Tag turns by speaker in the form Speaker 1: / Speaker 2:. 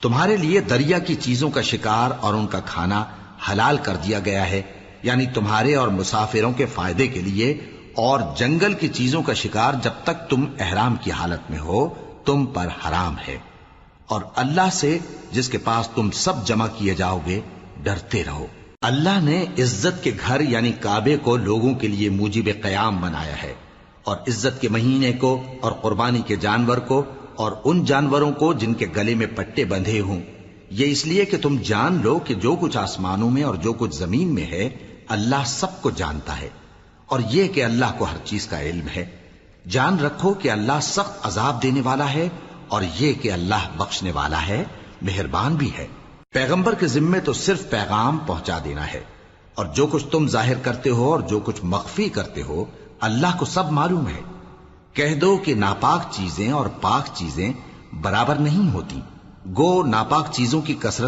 Speaker 1: تمہارے لیے دریا کی چیزوں کا شکار اور ان کا کھانا حلال کر دیا گیا ہے، یعنی تمہارے اور مسافروں کے فائدے کے لیے، اور جنگل کی چیزوں کا شکار جب تک تم احرام کی حالت میں ہو تم پر حرام ہے۔ اور اللہ سے جس کے پاس تم سب جمع کیے جاؤ گے ڈرتے رہو۔ اللہ نے عزت کے گھر یعنی کعبے کو لوگوں کے لیے موجب قیام بنایا ہے، اور عزت کے مہینے کو اور قربانی کے جانور کو اور ان جانوروں کو جن کے گلے میں پٹے بندھے ہوں، یہ اس لیے کہ تم جان لو کہ جو کچھ آسمانوں میں اور جو کچھ زمین میں ہے اللہ سب کو جانتا ہے، اور یہ کہ اللہ کو ہر چیز کا علم ہے۔ جان رکھو کہ اللہ سخت عذاب دینے والا ہے، اور یہ کہ اللہ بخشنے والا ہے، مہربان بھی ہے۔ پیغمبر کے ذمے تو صرف پیغام پہنچا دینا ہے، اور جو کچھ تم ظاہر کرتے ہو اور جو کچھ مخفی کرتے ہو اللہ کو سب معلوم ہے۔ کہہ دو کہ ناپاک چیزیں اور پاک چیزیں برابر نہیں ہوتی، گو ناپاک چیزوں کی کثرت